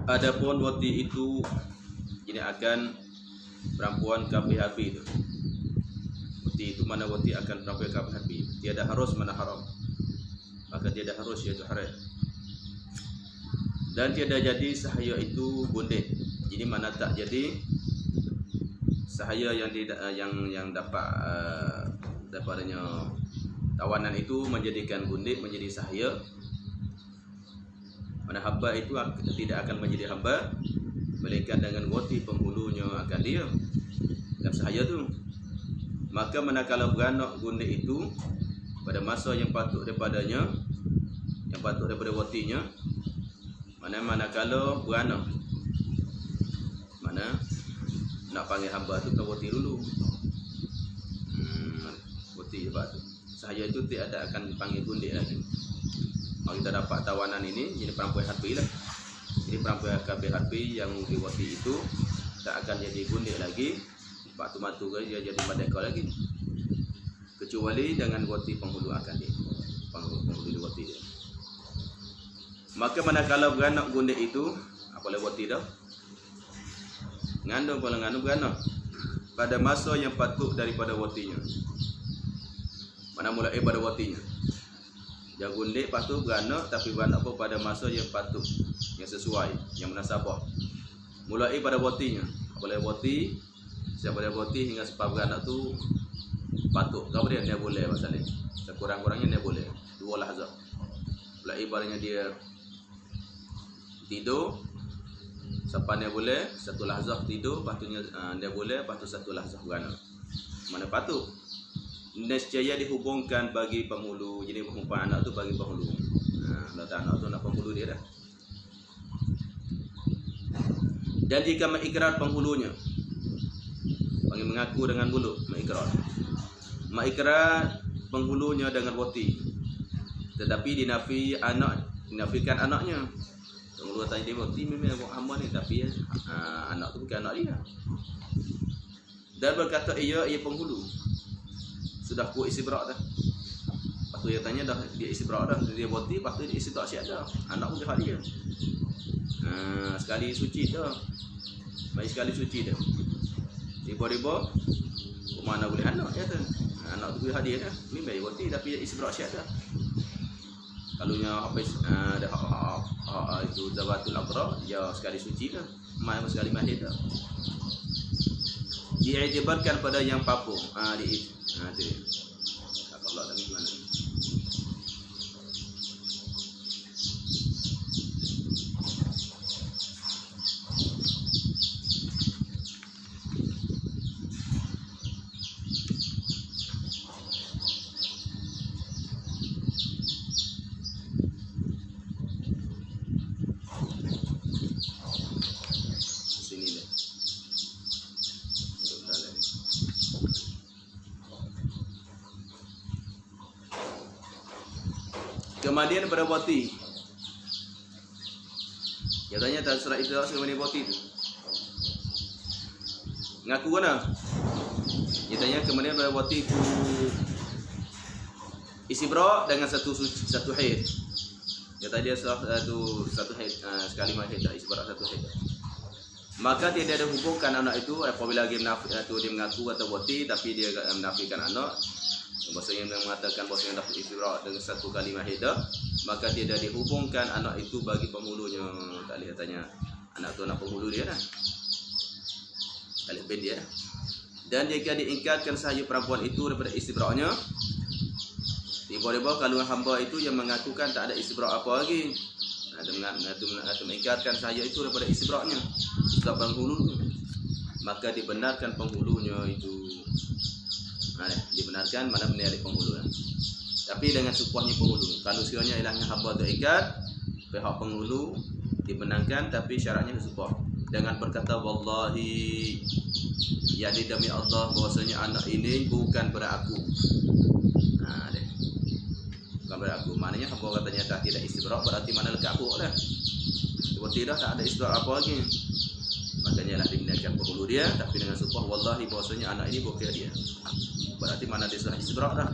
Adapun wati itu ini akan perempuan KPHP itu. Wati itu mana wati akan perempuan KPHP. Tiada harus mana haram. Maka tiada harus iaitu haram. Dan tiada jadi sahaya itu gundik. Jadi mana tak jadi sahaya yang dapat dapatnya tawanan itu menjadikan gundik menjadi sahaya. Mana hamba itu tidak akan menjadi hamba, melainkan dengan wati penghulunya akan dia dan sahaya tu. Maka manakala beranak gundik itu pada masa yang patut daripadanya, yang patut daripada watinya, manakala beranak, mana nak panggil hamba tu ke wati dulu. Wati sebab tu sahaya itu tidak akan dipanggil gundik lagi. Kalau kita dapat tawanan ini, jadi perempuan harbi lah. Jadi perempuan KPHP yang diwati itu tak akan jadi gundik lagi. Matu-matu dia jadi merdeka lagi. Kecuali dengan wati penghulu akan dia. Penghulu diwati dia. Maka manakala beranak gundik itu, apa boleh wati dah? Ngandung kalau ngandung beranak pada masa yang patut daripada watinya. Mana mulai pada watinya. Dia gundik lepas tu beranak, tapi beranak pun pada masa yang patut, yang sesuai, yang munasabah. Mulai pada watinya. Boleh wati, siapa dia wati hingga sebab beranak tu patut. Kemudian dia boleh masalah. Sekurang-kurangnya dia boleh. 2 lahzah. Mulai ibaratnya dia tidur, sampai dia boleh 1 lahzah tidur, lepas tu dia boleh, lepas tu 1 lahzah beranak. Mana patut? Nescaya dihubungkan bagi penghulu. Jadi umpan anak tu bagi penghulu. Kalau tak anak tu nak penghulu dia dah. Dan jika mengikrar penghulunya, panggil mengaku dengan mulut, mengikrar penghulunya dengan wati, tetapi dinafikan anaknya. Penghulu tanya dia, wati memang hamba ni, tapi anak tu bukan anak dia. Dan berkata ia penghulu sudah kuat istibrak dah. Lepas tu dia tanya dah dia istibrak dah, dia wati, lepas tu dia istibrak siap dah. Anak pun dia. Sekali suci dah. Baik sekali suci dah. Tiba-tiba mana boleh anak dia tu. Anak tu boleh hadiah dah. Ni baik wati tapi dia istibrak siap dah. Kalunya habis dah itu zawatul abrar, dia sekali suci dah. Mai sekali mandi dah. Diiktibarkan pada yang papua. Tu dia. Allah dan gimana? Kemudian pada wati, dia tanya tak surat itu sebenarnya wati itu ngaku mana? Dia tanya kemudian pada wati itu istibrak dengan satu haid. Dia tanya satu haid sekali haid tak istibrak satu haid. Maka tidak ada hubungkan anak itu apabila dia mengaku atau wati tapi dia menafikan anak. Bahasanya yang mengatakan bahasanya dapat istibrak dengan satu kalimah hidah, maka tidak dihubungkan anak itu bagi penghulunya. Tak boleh tanya anak tu anak penghulu dia dah. Tak boleh bin dia. Dan jika diingkatkan sahaya perempuan itu daripada istibraknya, tiba-tiba kalau hamba itu yang mengakukan tak ada istibrak apa lagi, mengingkatkan sahaya itu daripada istibraknya, sebab penghulu, maka dibenarkan penghulunya itu. Dibenarkan mana menarik penghulu lah. Tapi dengan sumpahnya penghulu. Kalau sekiranya ilahnya hamba terikat, pihak penghulu dibenarkan, tapi syaratnya bersumpah dengan berkata wallahi, yakni demi Allah bahwasanya anak ini bukan pada aku. Bukan pada aku. Maknanya hamba katanya tak tidak istibrak, berarti mana lekat aku dah. Tiba-tiba tak ada istibrak apa lagi. Makanya lah dibenarkan penghulu dia, tapi dengan sumpah wallahi bahwasanya anak ini bukan dia. Berarti mana dia sudah istibrak dah.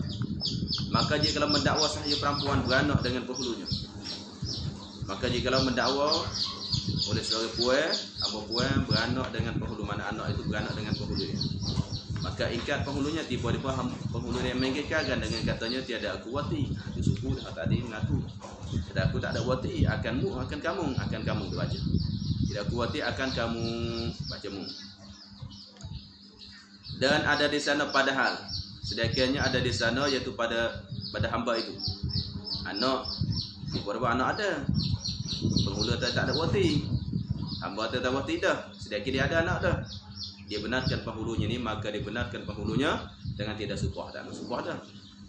Maka jika mendakwa sahaya perempuan beranak dengan penghulunya, maka jika mendakwa oleh seorang puan, hamba puan beranak dengan penghulu, mana anak itu beranak dengan penghulunya. Maka ikat penghulunya tiba-tiba penghulu yang mengikatkan dengan katanya tiada aku wati. Itu suku dah tadi mengaku. Tidak aku tak ada wati, akan kamu dibaca. Tidak aku wati akan kamu bacamu. Dan ada di sana padahal sedekatnya ada di sana iaitu pada hamba itu. Anak tiba-tiba anak ada. Penghulu tak ada wati. Hamba tak ada wati dah. Sedekat dia ada anak dah. Dia benarkan penghulunya ni, maka dia benarkan penghulunya dengan tidak supah. Tak ada supah dah.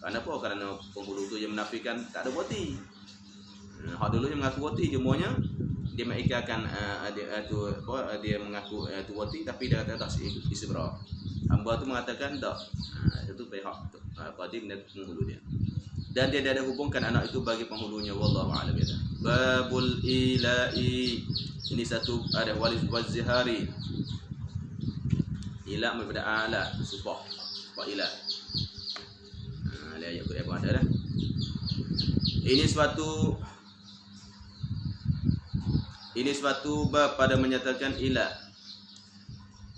Kenapa? Kerana penghulu tu yang menafikan tak ada wati. Hak dulu yang mengaku wati semuanya dia mengikatkan dia mengaku tu wati tapi dia kata tak isbra. Hamba tu mengatakan tak. Itu pihak qadim dan penghulu dia. Dan dia ada hubungkan anak itu bagi penghulunya, wallahu a'lam ya. Babul ila'i, ini satu ada walis wazihari. Ila daripada ala supah ila. Ayat Quran pun ada dah. Ini suatu bab pada menyatakan ila,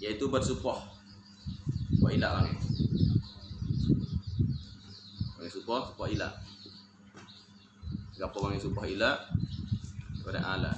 iaitu bersupah wa ila orang. Orang supah ila. Gapo orang supah ila pada ala.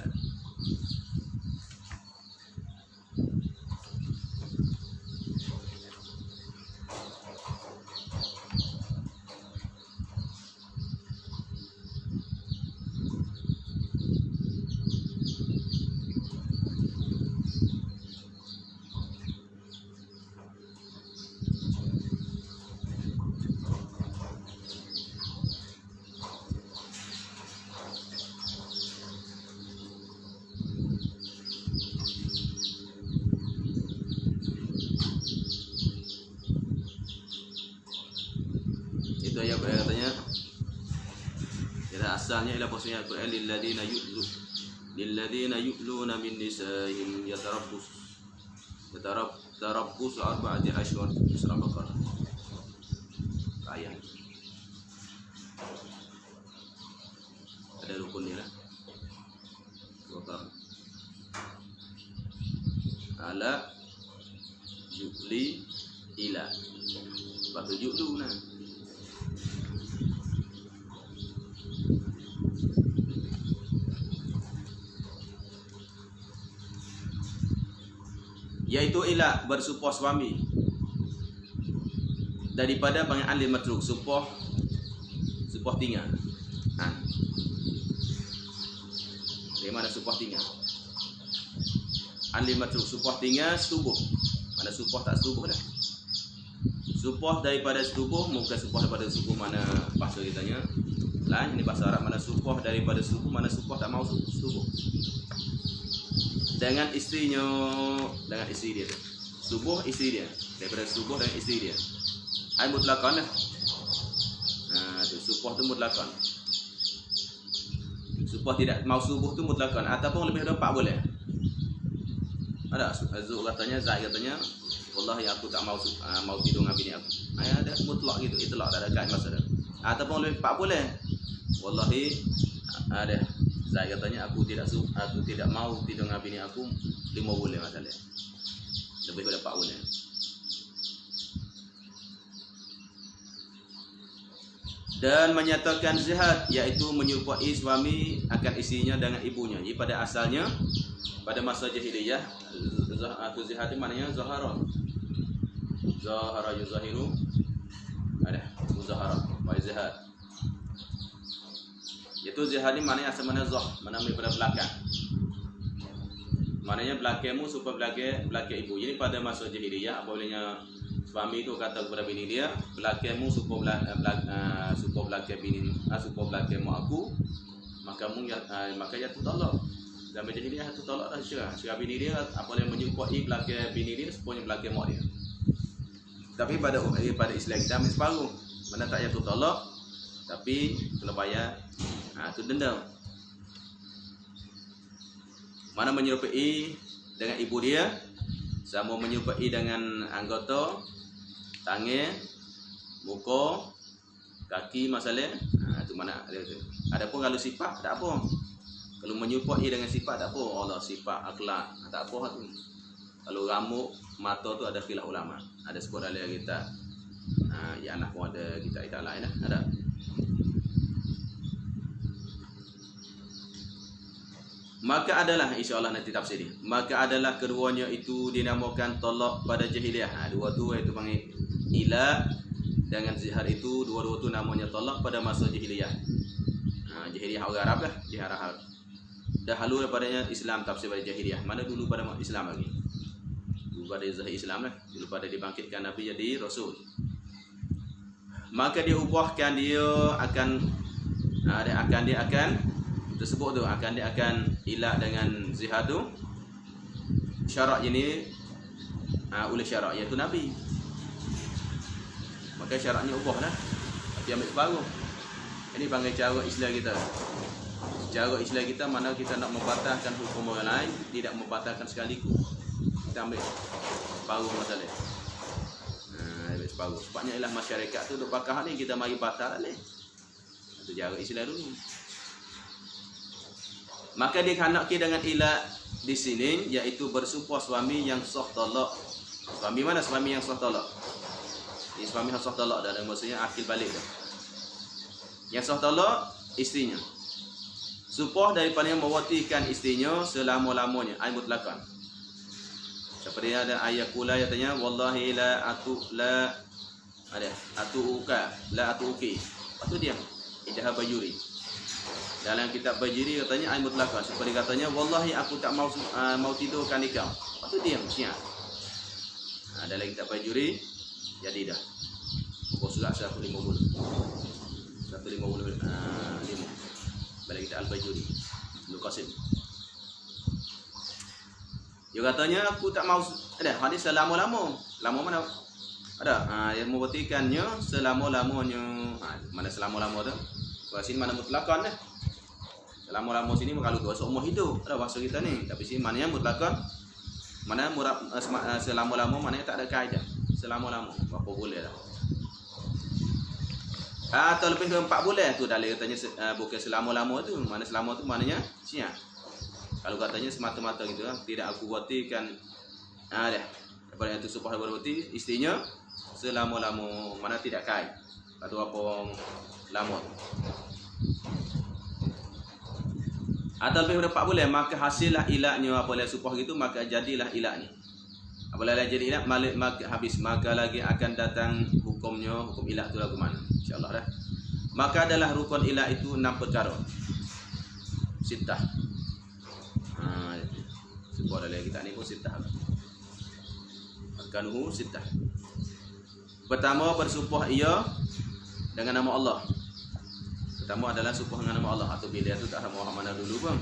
Itu ayat Quran katanya. Kira asalnya ialah posisinya Al-Quran lilladina yu'luna min nisa'ihim yatarabbus arba'ati ashhur surah Baqarah. Ayat. Ada rukunnya lah. Baqarah. Ala yu'li ila. Sebab tu yu'lu nah. Iaitu ila bersupah suami daripada panggil alim matruk supah tinggal. Dari mana supah tinggal? Alim matruk supah tinggal setubuh. Mana supah tak setubuh dah. Supah daripada setubuh, bukan supah daripada suku mana bahasa kita nya. Lain ini bahasa Arab, mana supah daripada suku, mana supah tak mau setubuh. Dengan isteri dia tu. Subuh isteri dia. Daripada subuh dengan isteri dia. Ai mutlaqan lah. Tu subuh tu mutlaqan. Subuh tidak mau subuh tu mutlaqan ataupun lebih dari 4 boleh. Ada Azul katanya, Zaid katanya, wallahi aku tak mau tidur dengan bini aku. Ada mutlak gitu, itlak tak ada kaid masa dah. Ataupun lebih 4 boleh. Wallahi ada Zaid katanya aku tidak mau tidur dengan bini aku 5 bulan masalah. Lebih daripada 4 bulan. Dan menyatakan zihad, iaitu menyerupai suami akan isinya dengan ibunya. Jadi pada asalnya pada masa jahiliyah atau zihad itu maknanya zahara. Zahara yuzahiru. Ada muzahara wa zihad. Itu zihad ni maknanya asal mana zah, mana daripada belakang. Maknanya belakangmu supaya belakang ibu. Jadi pada masa jahiliyah apabila suami itu kata kepada bini dia, belakangmu supaya belakang bini, supaya belakangmu aku, maka ya tu talak. Dalam jahiliyah tu talak dah syarah bini dia apabila menyerupai belakang bini dia supaya belakang mak dia. Tapi pada Islam kita ambil separuh. Mana tak ya tu talak, tapi kena bayar tu denda. Mana menyerupai dengan ibu dia, sama menyerupai dengan anggota tangan, muka, kaki masalah. Itu mana ada tu. Adapun kalau sifat tak apa. Kalau menyerupai dengan sifat tak apa, Allah sifat akhlak tak apa tu. Kalau rambut mata tu ada khilaf ulama, ada sebut dalam kita ya anak pun ada kita lain dah ada. Maka adalah insya-Allah nanti tafsir dia. Maka adalah keduanya itu dinamakan tolak pada jahiliyah. Dua tu itu panggil ila dengan zihar itu dua-dua tu namanya tolak pada masa jahiliyah. Jahiliyah orang Arab lah, jahiliyah Arab. Dahulu daripadanya Islam tafsir pada jahiliyah. Mana dulu pada Islam lagi? Dulu pada zahir Islam lah, dulu pada dibangkitkan Nabi jadi Rasul. Maka dia ubahkan dia akan tersebut tu dia akan ilah dengan zihar tu syarak ini oleh syarak iaitu Nabi. Maka syaraknya ubahlah. Tapi ambil separuh. Ini panggil cara Islam kita. Cara Islam kita mana kita nak membatalkan hukum orang lain, tidak membatalkan sekaligus. Kita ambil separuh masalah. Ambil separuh. Sebabnya ialah masyarakat tu duk pakah ni kita mari batal leh. Itu cara Islam dulu. Maka dikhanaki dengan ilah di sini iaitu bersumpah suami yang sah talak. Suami mana suami yang sah talak? Ini suami yang sah talak dah, maksudnya akil balik dah. Yang sah talak isterinya. Sumpah daripada yang mewatikan isterinya selama-lamanya, ai mutlaqan. Seperti ada ayat kula katanya wallahi la atuuki. Lepas tu dia idah bajuri. Dalam kitab Bajiri katanya ai mutlaqah, seperti katanya wallahi aku tak mau tidurkan ikam. Lepas tu diam siap. Dalam kitab Bajiri jadi dah. Buku surat 150. 155. Balik kitab Al-Bajuri. Ibnu Qasim. Dia katanya aku tak mau ada hadis selama-lama. Lama mana? Ada. Yang membuktikannya selama-lamanya. Mana selama-lama tu? Kalau sini mana mutlaqan dah. Selama-lama sini kalau tu seumur hidup ada bahasa kita ni. Tapi sini mana yang mutlaqan, mana murab selama-lama, mana tak ada kaedah. Selama-lama berapa bulan dah. Atau lebih ke 4 bulan tu dalil katanya bukan selama-lama tu. Mana selama tu maknanya siap. Kalau katanya semata-mata gitu tidak aku buatikan dah. Daripada itu supaya berbuati isterinya selama-lama, mana tidak kaid. Atau apa lama tu. Atau lebih daripada 4 bulan maka hasillah ilahnya apabila supah gitu maka jadilah ilahnya. Apabila jadi ilah maka habis maka lagi akan datang hukumnya, hukum ilah tu lagu mana insyaallah dah. Maka adalah rukun ilah itu 6 perkara. Sitah. Supah dalam kita ni pun sitah. Arkanuhu sitah. Pertama bersumpah ia dengan nama Allah. Pertama adalah sumpah dengan nama Allah atau bila itu tak sama mana dulu pun.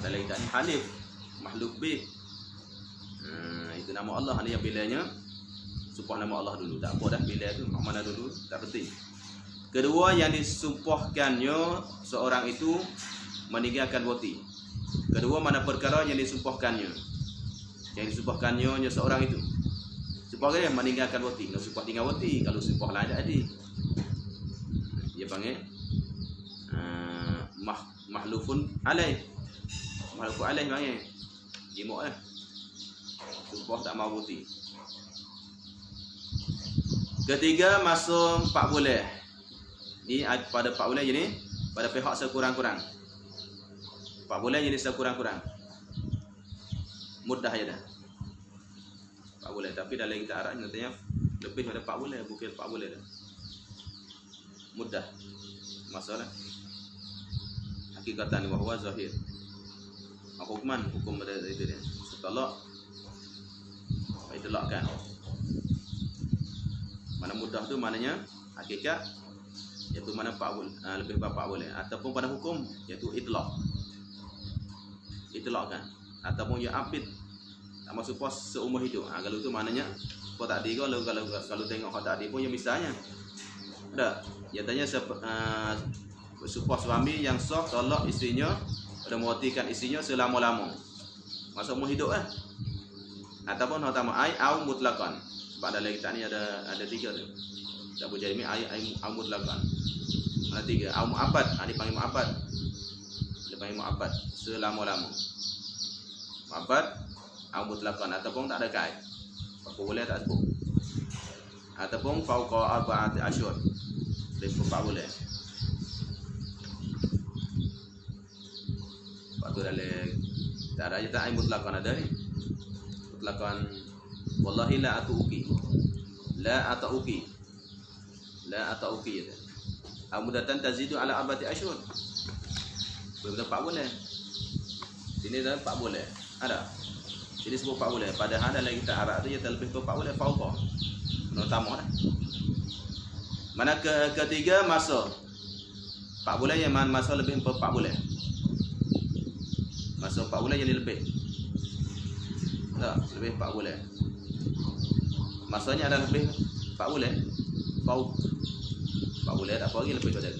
Ada lagi tak ni halif, makhluk bih. Itu nama Allah ni yang bilanya sumpah nama Allah dulu. Tak apa dah bila tu mana dulu tak penting. Kedua yang disumpahkannya seorang itu meninggalkan wati. Kedua mana perkara yang disumpahkannya. Yang disumpahkannya seorang itu. Sumpah dia meninggalkan wati. Kalau sumpah tinggal wati, kalau sumpah lain tak ada. Dia panggil mahlufun alaih. Mahlufun alaih panggil jimuk lah. Sumpah tak mau putih. Ketiga masa 4 bulan. Ni pada 4 bulan je ni, pada pihak sekurang-kurang 4 bulan jadi sekurang-kurang mudah je dah 4 bulan. Tapi dalam kita Arab katanya lebih pada 4 bulan, bukan 4 bulan dah. Mudah masalah hakikatan bahwa zahir hukuman hukum pada itu dia setalak itlaqkan. Mana mudah tu maknanya hakikat iaitu mana 4 bulan lebih daripada 4 bulan ataupun pada hukum iaitu itlaqkan ataupun ya abid tak masuk pos seumur hidup. Kalau tu maknanya kau tak ada kalau tengok kau tak ada pun yang misalnya ada dia tanya supah suami yang sah tolak isterinya dan mewatikan isterinya selama-lama masa umur hidup ataupun utama ai au mutlaqan. Sebab dalam kita ni ada 3 tu. Tak boleh jadi ai au mutlaqan. Ada 3 au mu'abbad, ada panggil mu'abbad. Lepas mu'abbad selama-lama. Mu'abbad au mutlaqan ataupun tak ada kaid. Apa boleh tak sebut. Ataupun fauqa arba'ati asyhur. Lebih 4 bulan. Lepas tu dalam tak ada je tak mutlaqan ada ni. Mutlaqan wallahi la atuki. La atauki. La atauki ya. Amudatan tazidu ala arba'ati asyhur. Betul 4 bulan. Sini dah 4 bulan. Ada. Jadi sebut 4 bulan. Padahal dalam kita Arab tu dia terlebih 4 bulan fauqa. Utama dah. Mana ketiga masa 4 bulan yang masa lebih 4 bulan. Masa 4 bulan jadi lebih. Tak, lebih 4 bulan. Masanya ada lebih 4 bulan. Fauq 4 bulan tak apa lagi lebih daripada.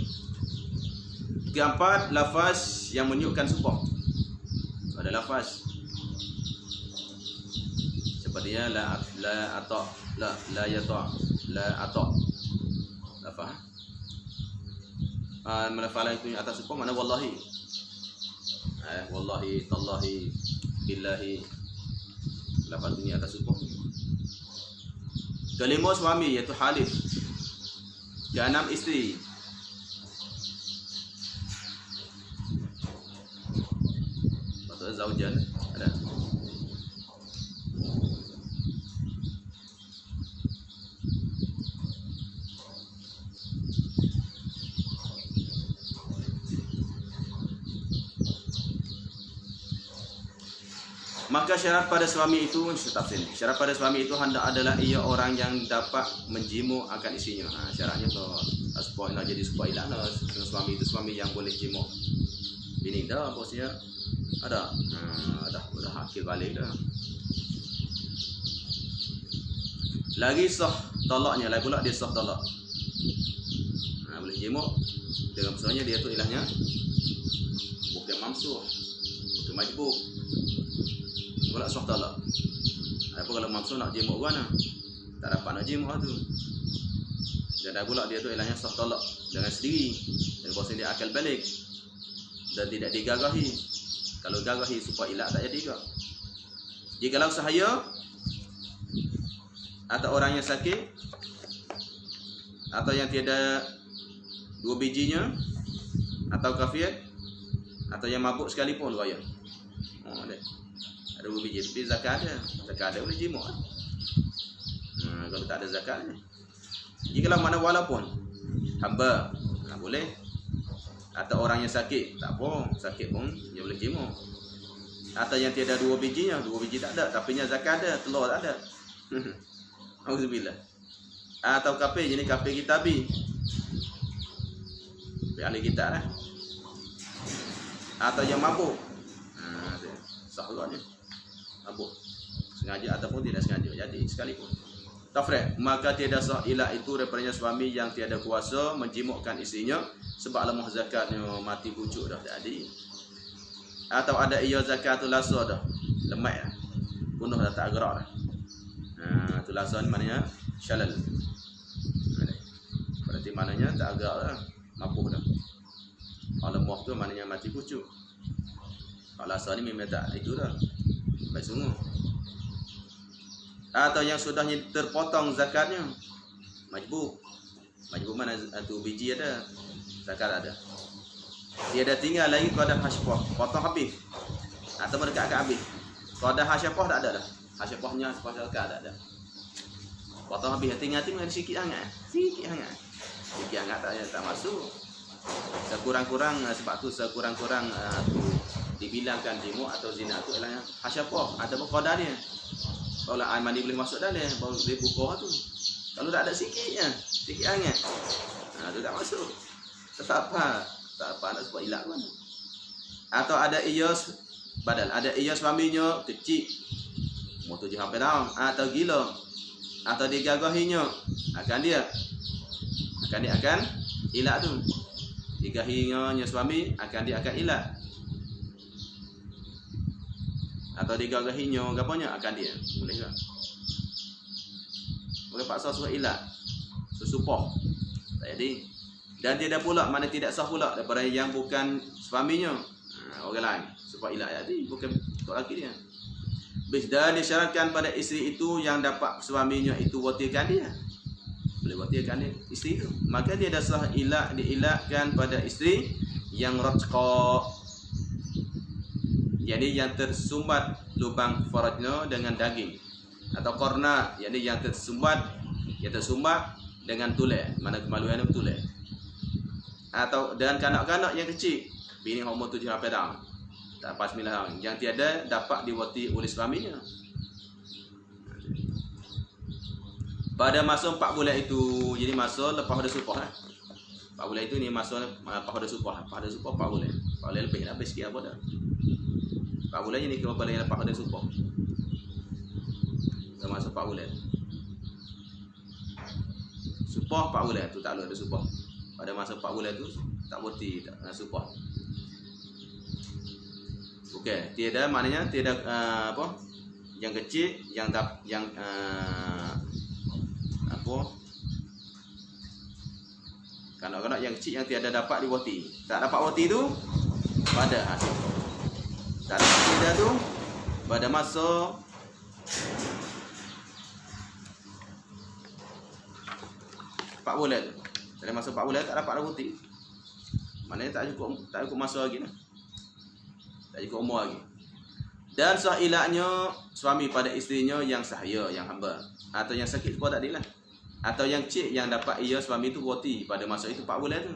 Keempat, lafaz yang menunjukkan sumpah. Ada lafaz sepertinya la ata, la yata, la ata. Lafaz. Melafal itu atas sumpah mana wallahi. Wallahi, tallahi, billahi. Lafaz ini atas sumpah. Kelima suami iaitu halif. Keenam isteri. Maksudnya zaujan ada. Maka syarat pada suami itu syarat pada suami itu hendak adalah ia orang yang dapat menjimu akan isinya. Syaratnya tu supaya nak jadi supaya lah suami itu suami yang boleh jimu. Ini dah bosnya ada. Dah hakil balik dah. Lagi sah talaknya, lagi pula dia sah talak. Boleh jimu dengan maksudnya dia tu ilahnya bukan mamsuh, bukan majbur. Kalau sah talak. Apa kalau mamsu nak jemuk mana? Tak dapat nak jemuk tu. Dan dah pula dia tu ilahnya sah talak dengan sendiri. Dan kuasa dia akal balik. Dan tidak digagahi. Kalau gagahi supaya ilat tak jadi juga. Jikalau sahaya atau orang yang sakit atau yang tiada 2 bijinya atau kafir atau yang mabuk sekalipun raya. Ada 2 biji tapi zakat ada. Zakat ada boleh jemuk. Kalau tak ada zakat ni. Jikalau mana walaupun hamba boleh atau orang yang sakit tak apa, sakit pun dia boleh jemuk. Atau yang tiada 2 bijinya, 2 biji tak ada tapi nya zakat ada, telur tak ada. Auzubillah. Atau kafir jenis kafir kitabi. Ahli kitab lah. Atau yang mabuk. Sah juga ni. Mabuk. Sengaja ataupun tidak sengaja. Jadi sekalipun. Tafriq, maka tiada sah ilah itu daripadanya suami yang tiada kuasa menjimukkan isinya sebab lemah zakatnya mati pucuk dah jadi. Atau ada ia zakatul lasa dah. Lemak dah. Bunuh dah tak gerak dah. Tu lasa ni maknanya syalal. Berarti maknanya tak gerak dah. Mabuk dah. Kalau lemah tu maknanya mati pucuk. Kalau lasa ni memang tak itu dah. Baik sungguh. Atau yang sudah terpotong zakatnya majbur. Majbur mana tu biji ada, zakat ada. Dia dah tinggal lagi qadah hasyafah, potong habis. Atau mereka agak habis. Qadah hasyafah tak ada dah. Hasyafahnya sepadan zakat tak ada. Potong habis tinggal sikit sangat. Sikit sangat. Sikit sangat tak masuk. Sekurang-kurang sebab tu sekurang-kurang tu dibilangkan jimuk atau zina tu ialah hasyafah, ada qadah dia. Kalau air mandi boleh masuk dalam baru dia buka tu. Kalau tak ada sikitnya, sikit hangat. Tu tak masuk. Tak apa nak sebab ilak mana. Atau ada ia badal, ada ia suaminya kecil. Umur 7 sampai tahun atau gila. Atau digagahinya akan ilak tu. Digahinya suami akan dia akan ilak. Atau digagahinya gapanya akan dia boleh tak? Boleh paksa suruh ilak susupah tak jadi. Dan tidak pula mana tidak sah pula daripada yang bukan suaminya. orang lain supaya ilah jadi bukan untuk laki dia. Dan disyaratkan pada isteri itu yang dapat suaminya itu watirkan dia, boleh watirkan dia isteri itu, maka dia dah sah ilah diilahkan pada isteri yang rajqa, yakni yang tersumbat lubang farajnya dengan daging, atau korna, yakni yang tersumbat dengan tulang, mana kemaluan itu tulang, atau dan kanak-kanak yang kecil bini umur 7 tahun tak pas 9 tahun yang tiada dapat diwati oleh suaminya pada masa 4 bulan itu. Jadi masa lepas pada supah 4 bulan itu ni masa lepas pada supah 4 bulan lebih lah, sikit apa dah 4 bulan ni kira pada lepas pada supah masa 4 bulan supah 4 bulan tu tak ada supah pada masa 4 bulan tu tak wati tak supah. Okey, tiada maknanya tiada apa? Yang kecil yang apa? Kanak-kanak yang kecil yang tiada dapat diwati. Tak dapat wati tu pada hasil. Tak dapat tiada tu pada masa Pak bulan tu. Dalam masa 4 bulan tak dapat wati. Maknanya tak cukup masa lagi lah. Tak cukup umur lagi. Dan sah ilahnya suami pada isterinya yang sahaya, yang hamba, atau yang sakit pun tak adilah, atau yang cik yang dapat ia suami itu wati pada masa itu 4 bulan tu.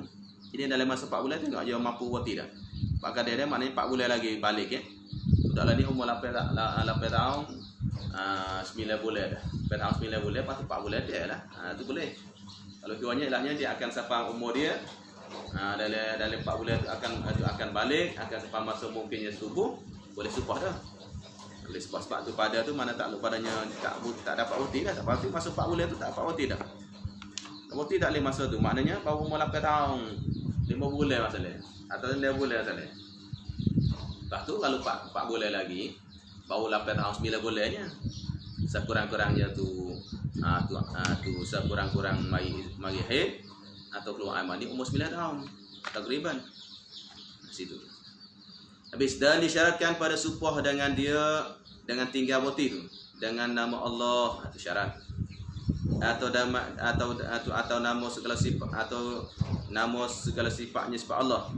Jadi dalam masa 4 bulan tu tak dia mampu wati dah. Maka dia maknanya 4 bulan lagi balik Sudahlah ni umur 8 tahun 9 bulan dah. 8 tahun 9 bulan lepas tu 4 bulan dia lah. Tu boleh. Kalau kiranya ilahnya dia akan sampai umur dia dalam 4 bulan akan balik, akan sampai masa mungkinnya subuh, boleh supah dah. Boleh supah sebab tu pada tu mana tak lu padanya tak dapat wati dah. Tak pasti masa 4 bulan tu tak dapat wati dah. Wati tak boleh masa tu. Maknanya baru umur 8 tahun 5 bulan masalah. Atau 9 bulan masalah. Lepas tu kalau 4 bulan lagi baru 8 tahun 9 bulannya. Sekurang-kurangnya tu sekurang-kurang mari haid atau keluar air mani umur 9 tahun takriban situ. Habis dan disyaratkan pada supah dengan dia dengan tinggal wati tu dengan nama Allah atau syarat atau nama segala sifat atau nama segala sifatnya sifat Allah.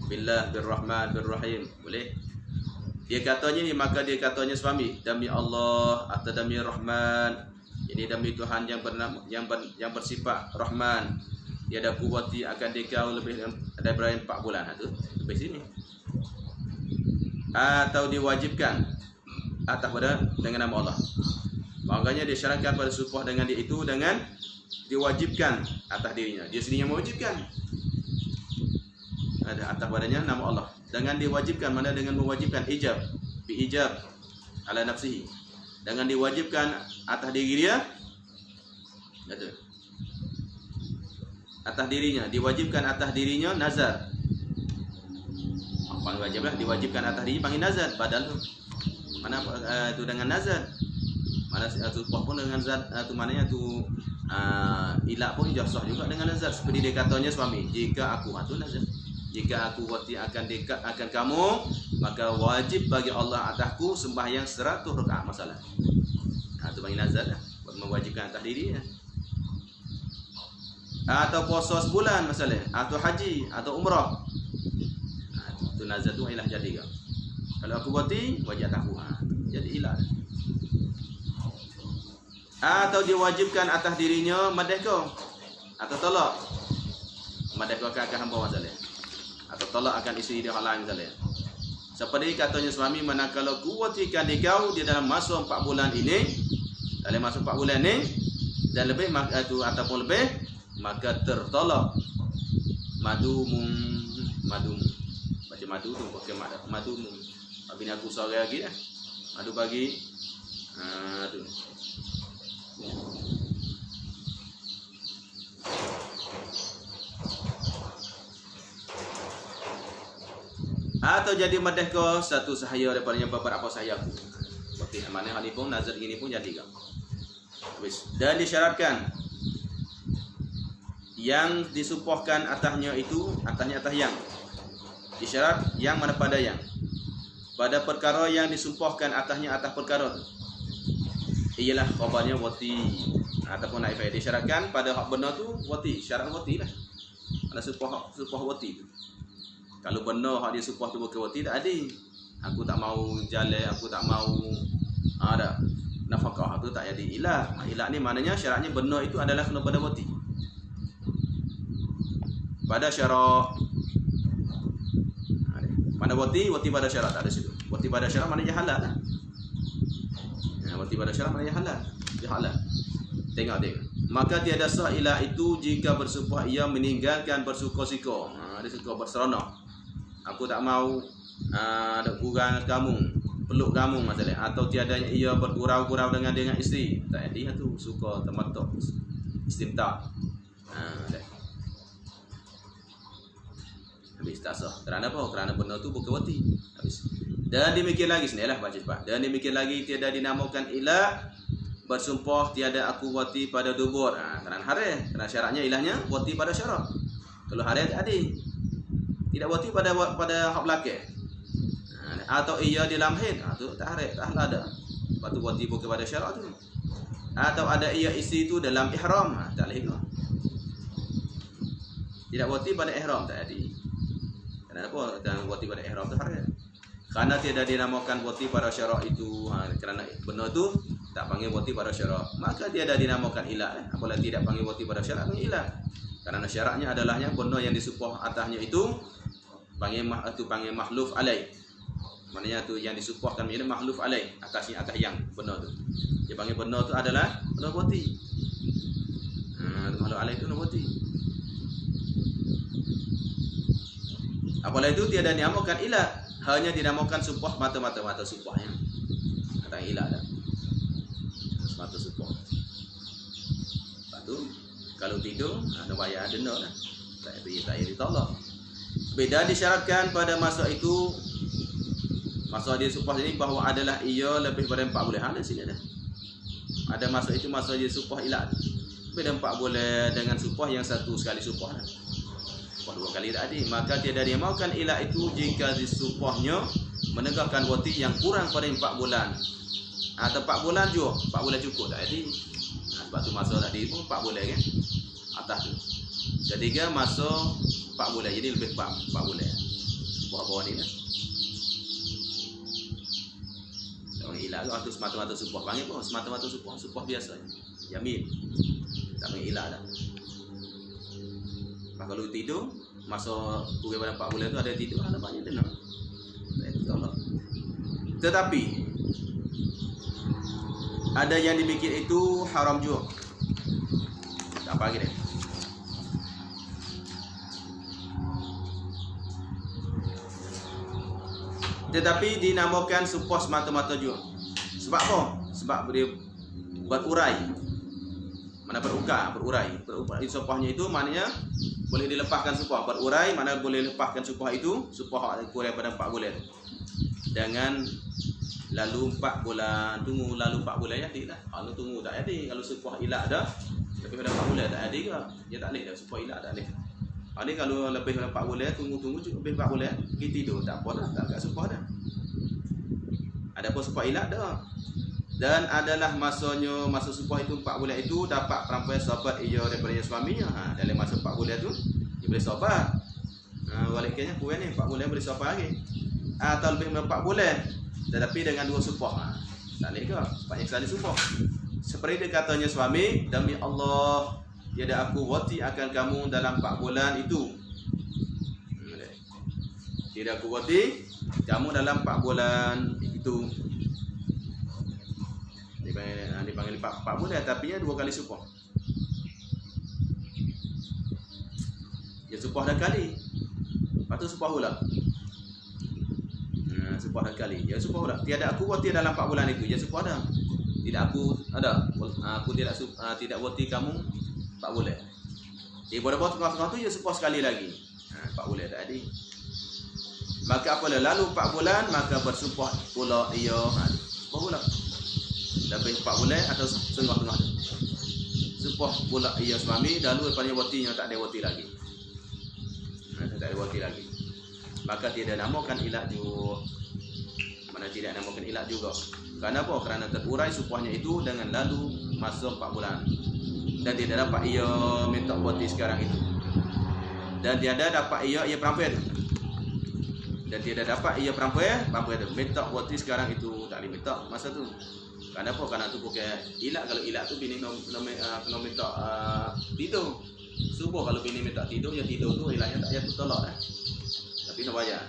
Billah birrahman birrahim boleh. Dia katanya ni maka dia katanya suami demi Allah atau demi Rahman. Ini demi Tuhan yang bernama yang bersifat Rahman. Dia ada kuwati akan dikau lebih daripada 4 bulan tu sampai sini. Atau diwajibkan atas pada dengan nama Allah. Makanya disyaratkan pada supah dengan dia itu dengan diwajibkan atas dirinya. Dia sendiri yang mewajibkan. Ada atas padanya nama Allah. Dengan diwajibkan mana dengan mewajibkan ijab, bi ijab ala nafsihi. Dengan diwajibkan atas diri dia. Kata. Atas dirinya, diwajibkan atas dirinya nazar. Apa wajiblah diwajibkan atas diri panggil nazar badal tu. Mana tu dengan nazar. Mana tu pun dengan zat tu maknanya tu ilak pun jasah juga dengan nazar seperti dia katanya suami, jika aku tu nazar. Jika aku wati akan dekat akan kamu, maka wajib bagi Allah atasku sembahyang 100 rakaat masalah. Itu bagi nazar dah, mewajibkan atas diri dah. Atau puasa sebulan masalah, atau haji, atau umrah. Itu nazar tu ilah jadi kan. Kalau aku wati, wajib atasku. Jadi ilah. Atau diwajibkan atas dirinya merdeka atau talak. Merdeka akan hamba masalah. Atau tolak akan isteri dia hal lain misalnya. Seperti katanya suami, manakala kuwatikan dikau di dalam masa 4 bulan ini, dalam masa 4 bulan ini dan lebih itu ataupun lebih, maka tertolak madumum baca madu tu pakai madumum. Bini aku sore lagi dah. Madu bagi tu. Atau jadi merdeka satu sahaya daripadanya beberapa sahayaku. Seperti mana hal ini pun nazar ini pun jadi kan. Habis. Dan disyaratkan yang disumpahkan atasnya itu atas yang Isyarat yang mana pada yang pada perkara yang disumpahkan atasnya atas perkara tu. Ialah khabarnya wati ataupun naib fa'il. Disyaratkan pada hak benar tu wati, syarat wati lah. Ada sumpah wati tu. Kalau benar hak dia sumpah tu bukan wati, tak ada. Aku tak mau jalan, aku tak mau ada nafkah, tu tak jadi ilah. Ilah ni maknanya syaratnya benar itu adalah kena pada wati. Pada syarat mana wati pada syarat tak ada situ. Wati pada syarat maknanya halal lah. Wati pada syarat maknanya halal. Dia halal. Tengok. Maka tiada sah ilah itu jika bersumpah ia meninggalkan bersuka-suka. Dia suka berseronok. Aku tak mau nak kurang kamu, peluk kamu masalah. Atau tiadanya ia bergurau-gurau dengan isteri. Tak ada tu suka tamattu, istimta. Habis tak sah. Kerana apa? Kerana benda tu bukan wati. Habis. Dan demikian lagi sinilah baca cepat. Dan demikian lagi tiada dinamakan ilah bersumpah tiada aku wati pada dubur. Kerana haram. Kerana syaratnya ilahnya wati pada syarat. Kalau haram tak ada. Tidak wati pada hak belakang. Atau ia di dalam haid. Tu tak haram, tak halal dah. Lepas tu wati bukan pada syarat tu. Atau ada ia isteri tu dalam ihram. Tak boleh ke? Tidak wati pada ihram tak ada. Kenapa? Dan wati pada ihram tu haram. Kerana tidak dinamakan wati pada syarat itu. Kerana benar tu tak panggil wati pada syarat. Maka tiada dinamakan ilah. Apabila tidak panggil wati pada syarat, panggil ilah. Kerana syaratnya adalahnya benar yang disumpah atasnya itu panggil mahluf alaih. Maknanya tu yang disumpahkan ini mahluf alaih. Atas yang benar tu. Dia panggil benar tu adalah benar wati. Mahluf alaih tu benar wati. Apabila itu tiada dinamakan ilah, hanya dinamakan sumpah mata-mata sumpahnya. Kata ilah dah. Mata sumpah. Lepas tu kalau tidur ada bayar denda dah. Tak payah ditolak. Beda disyaratkan pada masa itu, masa dia sumpah ini bahawa adalah ia lebih pada 4 bulan. Ada sini dah. Ada masa itu masa dia sumpah ilah. Beda 4 bulan dengan sumpah yang satu sekali sumpah dah. 2 kali tak ada. Maka tiada dimaukan ilah itu jika disumpahnya menegakkan wati yang kurang pada 4 bulan. Atau 4 bulan juga. 4 bulan cukup tak ada. Sebab tu masa tadi pun 4 bulan kan. Atas tu. Ketiga masa 4 bulan. Jadi lebih 4 bulan. Bawah-bawah ni lah. Orang ilah tu semata-mata sumpah. Panggil pun semata-mata sumpah. Sumpah biasa. Yamin. Tak panggil ilah dah. Kalau tidur masa kurang pada 4 bulan tu ada tidur, ada banyak denda. Tetapi ada yang dibikin itu haram juga. Tak apa lagi deh. Tetapi dinamakan sumpah semata-mata juga. Sebab apa? Sebab dia berurai. Mana berurai. Sumpahnya itu maknanya boleh dilepaskan sumpah. Berurai mana boleh lepaskan sumpah itu. Sumpah kurang pada 4 bulan. Jangan lalu 4 bulan. Tunggu lalu 4 bulan jadi lah. Kalau tunggu tak jadi. Kalau sumpah ilah dah lebih pada 4 bulan tak jadi ke? Dia tak boleh dah. Sumpah ilah tak boleh. Ini kalau lebih pada 4 bulan. Tunggu cukup lebih 4 bulan. Kita tidur. Tak apa dah. Tak agak sumpah dah. Ada pun sumpah ilah dah. Dan adalah masanya, masa sumpah itu 4 bulan itu dapat perampai sahabat ia daripada suaminya. Dalam masa 4 bulan tu dia boleh sahabat. Waliknya kurang ni 4 bulan boleh sahabat lagi. Atau lebih daripada 4 bulan tetapi dengan 2 sumpah. Tak boleh ke? Banyak sekali sumpah. Seperti dia katanya suami, demi Allah tiada aku wati akan kamu dalam 4 bulan itu. Tiada aku wati kamu dalam 4 bulan itu. Dipanggil 4 bulan tapi 2 kali sumpah. Dia sumpah dah kali. Lepas tu sumpah ulang. Sumpah dah kali. Dia sumpah ulang. Tiada aku wati dalam 4 bulan itu. Dia sumpah dah. Tidak aku ada. Aku tidak wati kamu 4 bulan. Dia boleh-boleh tengah-tengah tu dia sumpah sekali lagi. 4 bulan tak ada. Maka apabila lalu 4 bulan maka bersumpah pula ia. Sumpah ulang. Lebih 4 bulan atau setengah-tengah tu. Sumpah pula ia suami lalu daripada watinya tak ada wati lagi. Tak ada wati lagi. maka tidak namakan ilat juga. Mana tidak namakan ilat juga. Kenapa? Kerana terurai sumpahnya itu dengan lalu masa 4 bulan. Dan tidak dapat ia minta wati sekarang itu. Dan tiada dapat ia perampai tu. Dan tidak dapat ia perampai tu. Minta wati sekarang itu tak boleh minta masa tu. Kenapa? Kerana tu bukan ilat. Kalau ilat tu bini kena minta tidur. Subuh kalau bini minta tidur, ya tidur tu ilatnya tak payah tolak dah. Tapi nak bayar.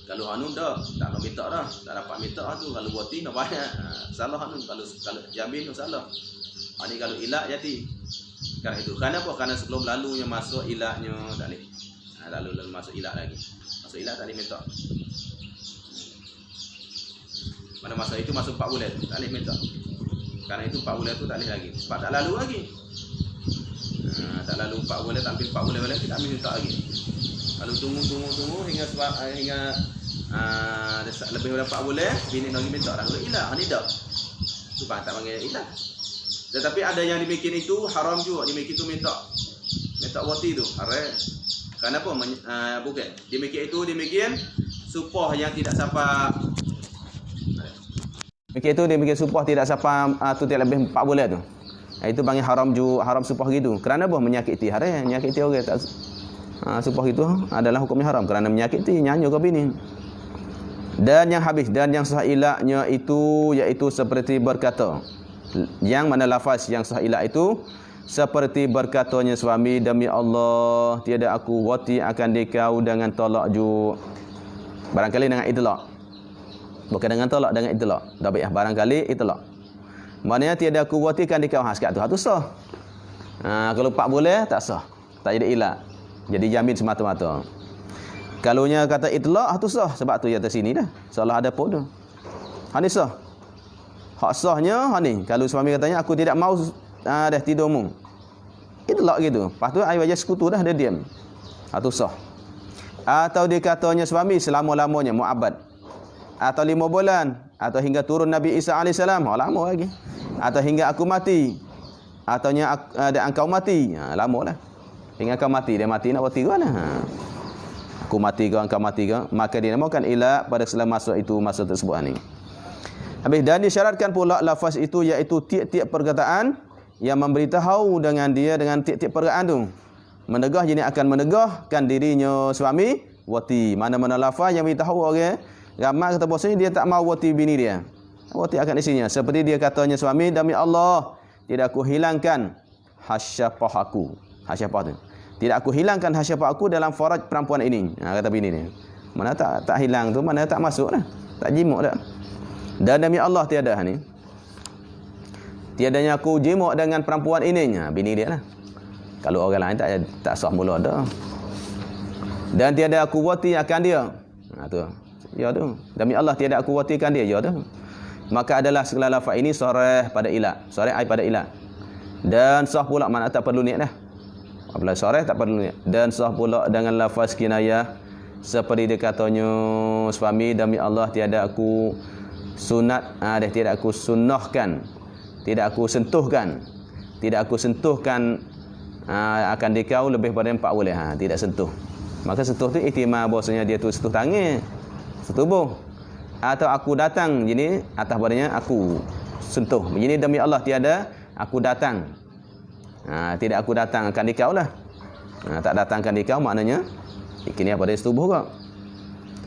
Kalau anu dah tak nak minta dah, tak dapat minta tu kalau wati nak bayar. Salah anu kalau jamin tu salah. Ni kalau ilat jadi. Kerana itu. Kenapa? Kerana sebelum lalunya masuk ilatnya tak boleh. Lalu masuk ilat lagi. Masuk ilat tak boleh minta. Mana masa itu masuk 4 bulan tak boleh minta. Kerana itu 4 bulan tu tak boleh lagi. Sebab tak lalu lagi. Tak lalu 4 bulan, tak ambil 4 bulan balik, tak ambil minta lagi. Kalau tunggu hingga lebih daripada 4 bulan, bini lagi minta dah. Kalau ilah, ni dah. Tu tak panggil ilah. Tetapi ada yang dibikin itu haram juga, dibikin itu minta wati tu, haram. Kenapa? Bukan. Dibikin supah yang tidak sapa. Dibikin supah tidak sapa tu tidak lebih 4 bulan tu. Itu panggil haram juga, haram supah gitu. Kerana apa? Menyakiti haram, menyakiti orang tak supah itu adalah hukumnya haram kerana menyakiti nyanyi ke bini. Dan yang habis dan yang sah ilaknya itu iaitu seperti berkata. Yang mana lafaz yang sah ilak itu seperti berkatanya suami, demi Allah tiada aku wati akan dikau dengan tolak ju. Barangkali dengan itlaq. Bukan dengan tolak, dengan itlaq. Tapi barangkali itlaq. Maknanya tiada aku wati akan dikau sekat tu sah. Kalau 4 bulan tak sah. Tak ada ilak. Jadi jamin semata-mata. Kalau nya kata itlaq tu sah sebab tu atas sini dah. Salah ada pun tu. Hani sah. Hak sahnya hani kalau suami katanya aku tidak mau dah tidurmu. Itlaq gitu. Lepas tu ai wajah sekutu dah dia diam. Tu sah. Atau dia katanya suami selama-lamanya muabad. Atau 5 bulan atau hingga turun Nabi Isa AS. Lama lagi. Atau hingga aku mati. Ataunya ada engkau mati. Lama lah. Hingga kau mati, dia mati nak wati ke mana? Aku mati ke, engkau mati ke, maka dinamakan ilak pada selama masa itu, masa tersebut ni. Habis dan disyaratkan pula lafaz itu iaitu tiap-tiap perkataan yang memberitahu dengan dia dengan tiap-tiap perkataan tu. Menegah jadi akan menegahkan dirinya suami wati. Mana-mana lafaz yang beritahu orang ramai kata bosnya dia tak mau wati bini dia. Wati akan isinya. Seperti dia katanya suami, demi Allah tidak aku hilangkan hasyafah aku. Hasyafah tu. Tidak aku hilangkan hasyafah aku dalam faraj perempuan ini. Kata bini ni. Mana tak hilang tu, mana tak masuk dah. Tak jimuk dah. Dan demi Allah tiada ni. Tiadanya aku jimuk dengan perempuan ini. Bini dia lah. Kalau orang lain tak sah mula dah. Dan tiada aku wati akan dia. Tu. Ya tu. Demi Allah tiada aku wati akan dia. Ya tu. Maka adalah segala lafaz ini sarih pada ilat. Sarih ai pada ilat. Dan sah pula mana tak perlu niat dah. Apabila sarih tak perlu niat. Dan sah pula dengan lafaz kinayah seperti dia katanya suami, demi Allah tiada aku sunat, tiada aku sunnahkan, tidak aku sentuhkan, akan dikau lebih pada 4 bulan. Tidak sentuh. Maka sentuh tu ihtimal bahasanya dia tu sentuh tangan, setubuh. Atau aku datang, jadi atas badannya aku sentuh. Jadi demi Allah tiada aku datang. Tidak aku datang akan dikau lah. Tak datang akan dikau maknanya kini apa dia setubuh kau.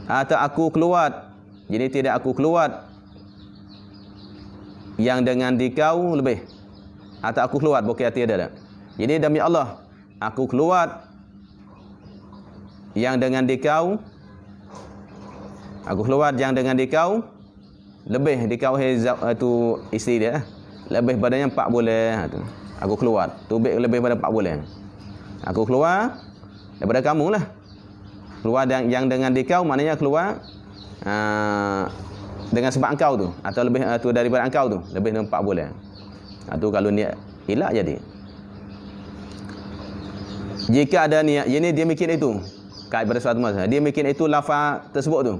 Atau aku keluar. Jadi tidak aku keluar yang dengan dikau lebih. Atau aku keluar bukan tiada dah. Jadi demi Allah aku keluar yang dengan dikau. Aku keluar yang dengan dikau lebih dikau itu isteri dia. Lebih badannya 4 bulan tu. Aku keluar. Tubik lebih pada 4 bulan. Aku keluar daripada kamu lah. Keluar yang dengan dikau maknanya keluar dengan sebab engkau tu. Atau lebih tu daripada engkau tu. Lebih dari 4 bulan. Tu kalau niat ilak jadi. Jika ada niat, ini dia mikir itu. Kait pada suatu masa. Dia mikir itu lafaz tersebut tu.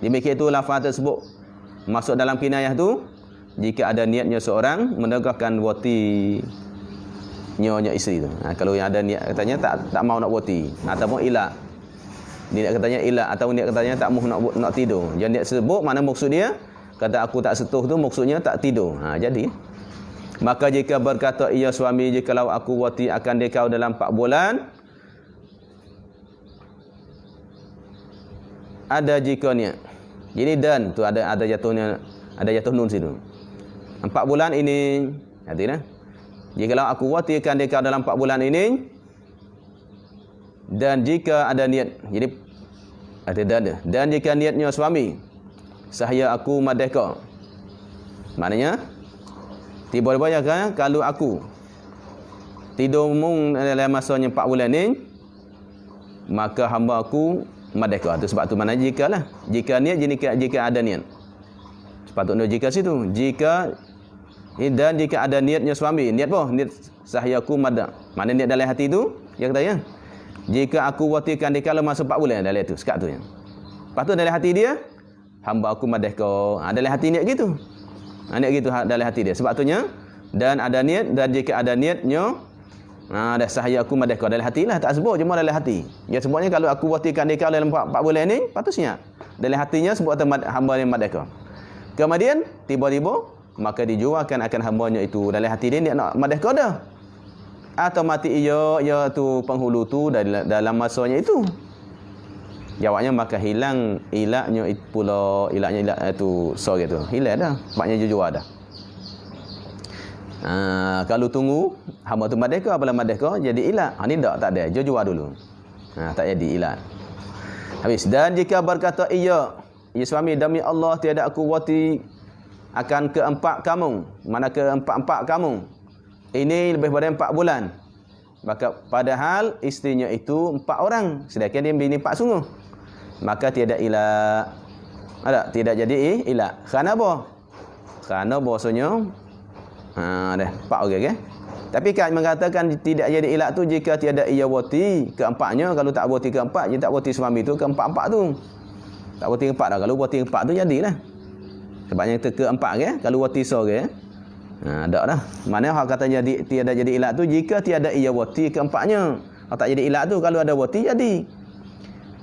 Dia mikir itu lafaz tersebut. Masuk dalam kinayah tu. Jika ada niatnya seorang menegakkan wati nyonya isteri tu. Kalau yang ada niat katanya tak mau nak wati ataupun ilak. Niat katanya ilat atau niat katanya tak mahu nak tidur. Jadi niat sebut mana maksud dia? Kata aku tak setuh tu maksudnya tak tidur. Jadi maka jika berkata ia suami, jikalau aku wati akan dekau dalam 4 bulan, ada jika niat. Jadi dan tu ada jatuhnya, ada jatuh nun situ. 4 bulan ini, artinya jikalau aku wati akan dekau dalam 4 bulan ini, dan jika ada niat, jadi ada dan jika niatnya suami, sahaya aku madeka. Maknanya tiba-tiba kan kalau aku tidur mung dalam masanya 4 bulan ni, maka hamba aku madeka. Itu sebab tu mana jikalah, jika niat, jika ada niat. Sepatutnya jika situ, jika dan jika ada niatnya suami, niat apa? Niat sahaya aku madak. Mana niat dalam hati tu? Yang kata ya. Jika aku watikan dia kalau masa 4 bulan dalam itu, sekat tu ya. Lepas tu dalam hati dia, hamba aku madeka. Dalam hati niat gitu. Niat gitu dalam hati dia. Sebab tu nya, dan ada niat, dan jika ada niatnya, dah sahaya aku madeka. Dalam hati lah, tak sebut cuma dalam hati. Ya sebutnya kalau aku watikan dia dalam 4 bulan ni, patutnya dalam hatinya sebut hamba yang madeka. Kemudian tiba-tiba maka dijualkan akan hambanya itu dalam hati dia nak madeka dah. Atau mati ia tu penghulu tu dalam masanya itu. Jawabnya maka hilang ilaknya pula, ilaknya itu sore tu. Hilang dah. Maknanya jujur dah. Kalau tunggu hamba tu madeka, apabila madeka jadi ilak. Ni tak ada. Jujur dulu. Tak jadi ilak. Habis. Dan jika berkata ia suami, demi Allah tiada aku wati akan keempat kamu. Mana keempat kamu. Ini lebih pada 4 bulan. Maka padahal isterinya itu 4 orang. Sedangkan dia bini 4 sungguh. Maka tiada ilak. Tidak jadi ilak. Kerana apa? Kerana bahasanya dah 4 orang kan. Tapi kan mengatakan tidak jadi ilak tu jika tiada ia wati keempatnya. Kalau tak wati keempat, dia tak wati suami tu keempat-empat tu. Tak wati keempat dah. Kalau wati keempat tu jadilah. Sebabnya keempat kan. Kalau wati seorang ada dah. Mana hak kata jadi tiada jadi ilak tu jika tiada ia wati keempatnya. Hak tak jadi ilak tu kalau ada wati jadi.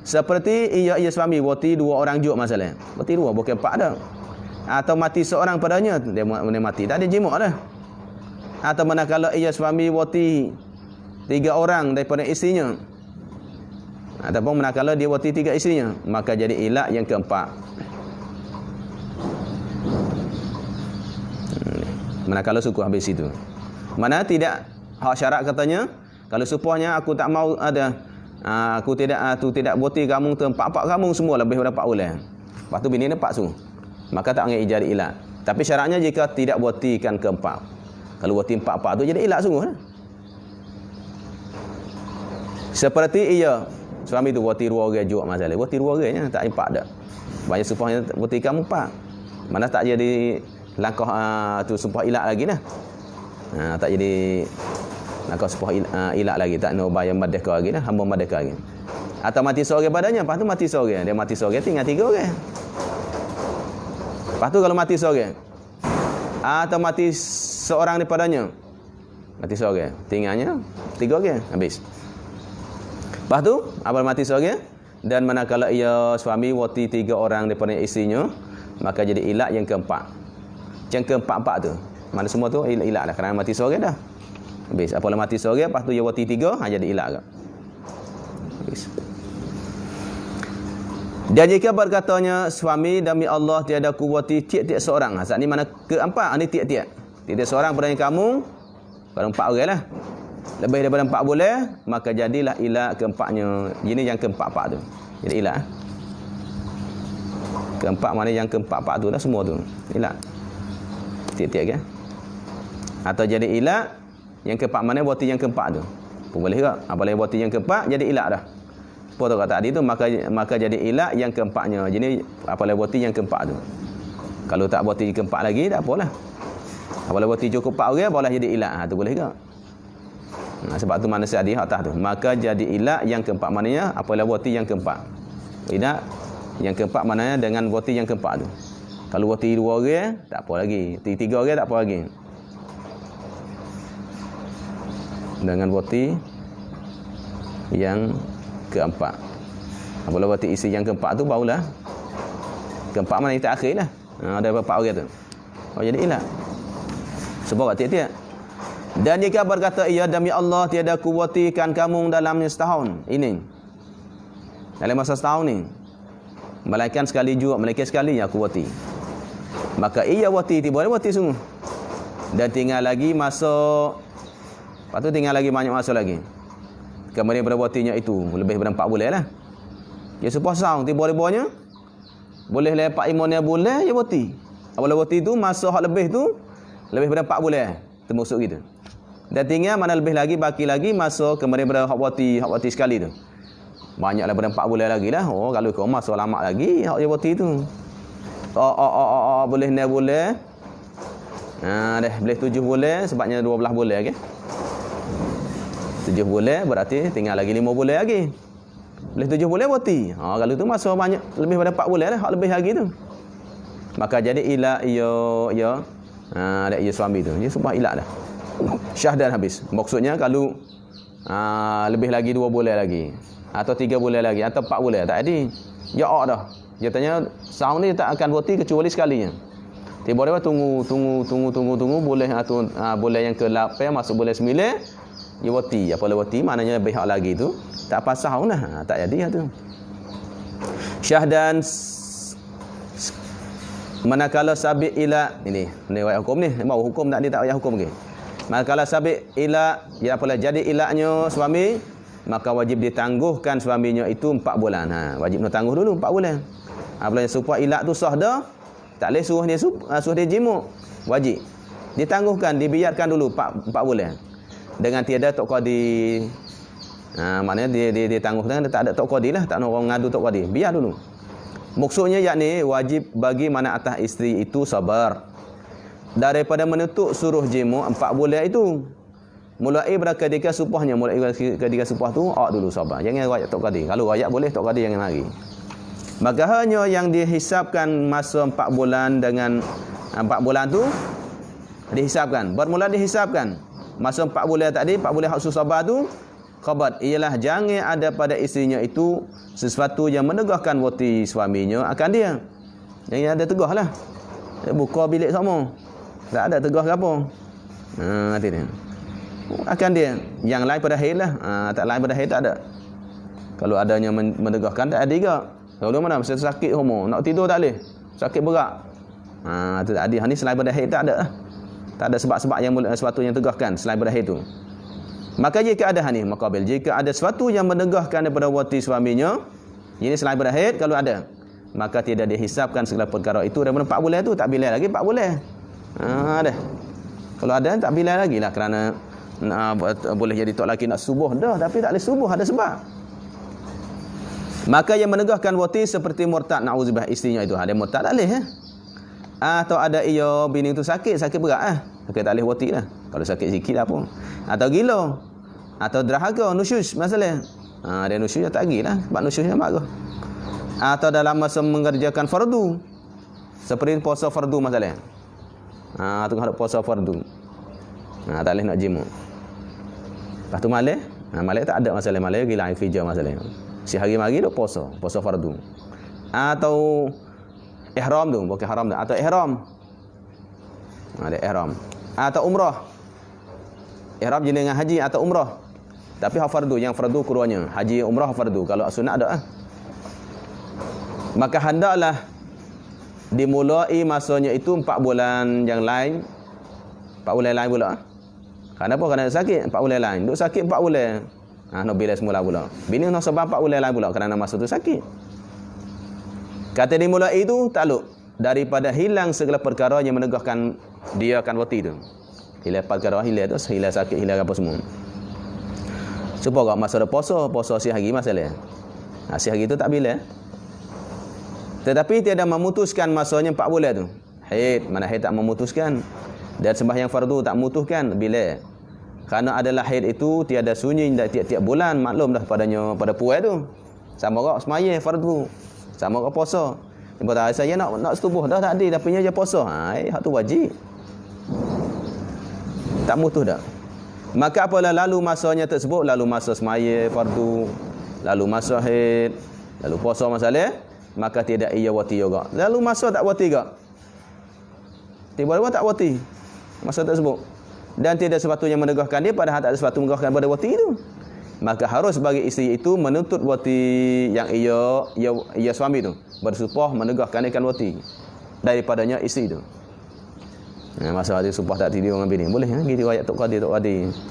Seperti ia suami wati 2 orang juga masalah. Wati 2 bukan 4 dah. Atau mati seorang padanya, dia mati. Tak ada jima dah. Atau manakala ia suami wati 3 orang daripada isterinya. Ataupun manakala dia wati 3 isterinya, maka jadi ilak yang keempat. Manakala suku habis itu. Mana tidak hak syarat katanya, kalau supahnya aku tak mau ada, aku tidak wati kamu tu 4 kamu semua lebih daripada 4 bulan. Lepas tu bini dia 4 sungguh. Maka tak angin ijari ilak. Tapi syaratnya jika tidak watikan keempat. Kalau wati 4 tu jadi ilak sungguh. Seperti ia suami tu wati 2 orang juga masalah. Wati 2 orangnya tak 4 dah. Banyak supahnya wati kamu 4. Mana tak jadi langkah tu sumpah ilak lagi dah. Tak jadi langkah sumpah ilak lagi, tak nak bayar madeka lagi dah, hamba madeka lagi. Atau mati seorang badannya, lepas tu mati seorang. Dia mati seorang tinggal 3 orang. Lepas tu kalau mati seorang atau mati seorang daripadanya, mati seorang, tinggalnya 3 orang habis. Lepas tu apabila mati seorang dan manakala ia suami wati 3 orang daripada isterinya, maka jadi ilak yang keempat. Yang keempat-empat tu. Mana semua tu ilak dah. Kerana mati seorang dah. Habis. Apabila mati seorang, lepas tu ia wati 3, jadi ilak dah. Habis. Dan jika berkatanya suami, demi Allah tiada ku wati tiap-tiap seorang. Saat ni mana keempat? Ini tiap-tiap. Tiap-tiap seorang pada kamu. Pada 4 orang lah. Lebih daripada 4 bulan, maka jadilah ilak keempatnya. Ini yang keempat-empat tu. Jadi ilak. Keempat mana yang keempat-empat tu dah semua tu. Ilak. Tiap-tiap kan. Atau jadi ilak yang keempat mana wati yang keempat tu. Pun boleh tak? Apabila wati yang keempat jadi ilak dah. Apa tu kata tadi tu maka jadi ilak yang keempatnya. Jadi apabila wati yang keempat tu. Kalau tak wati keempat lagi tak apalah. Apabila wati cukup 4 orang boleh jadi ilak. Tu boleh tak? Sebab tu mana hadis atas tu. Maka jadi ilak yang keempat maknanya apabila wati yang keempat. Ilak yang keempat maknanya dengan wati yang keempat tu. Kalau wati 2 orang, tak apa lagi. 3 orang tak apa lagi. Dengan wati yang keempat. Apabila wati isteri yang keempat tu barulah. Keempat mana yang terakhir lah. Ada berapa orang tu. Jadi ilat. Sebab tiap-tiap. Dan jika berkata, ya demi Allah tiada aku watikan kamu dalamnya setahun ini. Dalam masa setahun ni. Melainkan sekali juga, melainkan sekali yang aku wati. Maka ia wati, tiba-tiba wati sungguh. Dan tinggal lagi masa, lepas tu tinggal lagi banyak masa lagi. Kemudian berwatinya itu, lebih daripada 4 bulan lah. Dia sepasang, tiba-tibanya, boleh lepak imunnya bulan, dia wati. Apabila wati tu, masa hak lebih tu, lebih daripada 4 bulan. Termasuk gitu. Dan tinggal mana lebih lagi, baki lagi, masa kemudian pada hak wati sekali tu. Banyak daripada 4 bulan lagi lah. Oh, kalau kau masa lama lagi, hak dia wati tu. Boleh 9 bulan. Boleh 7 bulan, sebabnya 12 bulan okay? 7 bulan berarti tinggal lagi 5 bulan lagi. Boleh 7 bulan wati. Kalau tu masa banyak lebih daripada 4 bulan lah, hak lebih lagi tu. Maka jadi ilat ia suami tu. Dia sumpah ilat dah. Syahdan habis. Maksudnya kalau lebih lagi 2 bulan lagi atau 3 bulan lagi atau 4 bulan tak ada. Ya dah. Dia tanya sahun ni tak akan wati kecuali sekalinya. Tiba-tiba tunggu boleh bulan yang ke-8 masuk bulan 9 dia wati. Apa wati maknanya lebih hak lagi tu. Tak apa sahun lah. Tak jadi tu. Syahdan manakala sabit ila ini ayat hukum ni. Mau hukum tak, dia tak ayat hukum ke. Manakala sabit ila ya apalah jadi ilaknya suami, maka wajib ditangguhkan suaminya itu 4 bulan. Wajib nak tangguh dulu 4 bulan. Apabila supaya ilak tu sah dah, tak boleh suruh dia jimuk. Wajib ditangguhkan, dibiarkan dulu 4 bulan. Dengan tiada tok qadi. Maknanya dia tangguhkan, tak ada tok qadi lah, tak nak orang ngadu tok qadi. Biar dulu. Maksudnya yakni wajib bagi mana atas isteri itu sabar daripada menutup suruh jimuk 4 bulan itu. Mulai ketika supahnya, mulai ketika supah tu dulu sabar. Jangan rakyat tok qadi. Kalau rakyat boleh, tok qadi jangan lari. Maka hanya yang dihisapkan masa 4 bulan dengan 4 bulan tu dihisapkan. Bermula dihisapkan masa 4 bulan tadi, 4 bulan hak sabar tu khabar ialah jangan ada pada isterinya itu sesuatu yang menegahkan wati suaminya akan dia. Jangan ada tegah lah. Dia buka bilik sama. Tak ada tegah ke apa. Hati dia. Akan dia. Yang lain pada haid lah. Tak lain pada haid tak ada. Kalau adanya menegahkan tak ada juga. Kalau mana masa sakit homo, nak tidur tak boleh. Sakit berat. Tu tak ada. Ni selain pada haid tak ada lah. Tak ada sebab-sebab yang sesuatu yang tegahkan selain pada haid tu. Maka jika ada ni maqabil, jika ada sesuatu yang menegahkan daripada wati suaminya, ini selain pada haid kalau ada, maka tidak dihisapkan segala perkara itu daripada 4 bulan tu, tak bilai lagi 4 bulan. Dah. Kalau ada tak bilai lagi lah kerana boleh jadi tok laki nak subuh dah, tapi tak boleh subuh, ada sebab. Maka yang menegahkan wati seperti murtad, na'udzubillah, isterinya itu ada murtad tak boleh atau ada ia bini tu sakit berat sakit tak boleh wati lah. Kalau sakit sikit apa, atau gila, atau derhaka, nusyus masalah. Dia nusyus tak lagi lah, sebab nusyusnya marah. Atau dalam masa mengerjakan fardu, seperti puasa fardu masalah. Tengah ada puasa fardu, tak boleh nak jimuk. Lepas tu malam tak ada masalah, malam gila fijah masalah. Si hari-hari duk puasa fardu. Atau ihram tu, bukan haram tu, atau ihram. Ada ihram. Atau umrah. Ihram jenis dengan haji atau umrah. Tapi hak fardu, yang fardu keduanya. Haji, umrah fardu. Kalau sunat ada Maka hendaklah dimulai masanya itu 4 bulan yang lain. 4 bulan lain pula. Kenapa? Kerana sakit 4 bulan lain. Duk sakit 4 bulan. Nak bila semula pula. Bini nak sebab 4 bulan lain pula kerana masa tu sakit. Kata dimulai itu takluk daripada hilang segala perkara yang menegahkan dia akan wati tu. Hilang perkara, hilang tu, hilang sakit, hilang apa semua. Supaya masa ada puasa si hari masalah. Si hari tu tak bila. Tetapi tiada memutuskan masanya 4 bulan tu. Haid, mana haid tak memutuskan. Dan sembahyang fardu tak memutuskan bila. Kerana adalah haid itu tiada sunyi tiap-tiap bulan, maklum dah padanya pada puas tu. Sama orang sembahyang fardu. Sama orang puasa. Dia kata saya nak setubuh dah tak ada, tapi dia puasa. Hak tu wajib. Tak mutus dah. Maka apalah lalu masanya tersebut, lalu masa sembahyang fardu, lalu masa haid, Lalu puasa masalah, maka tidak ia wati juga. Lalu masa tak wati juga. Tiba-tiba tak wati masa tersebut. Dan tidak sepatu yang menegahkan dia, padahal tak ada sepatu menegahkan pada wati itu. Maka harus bagi isteri itu menuntut wati yang ia suami itu bersumpah menegahkan ikan wati daripadanya isteri itu. Masa dia sumpah tak tidur dengan bini. Boleh gitu ayat tok qadi. Tok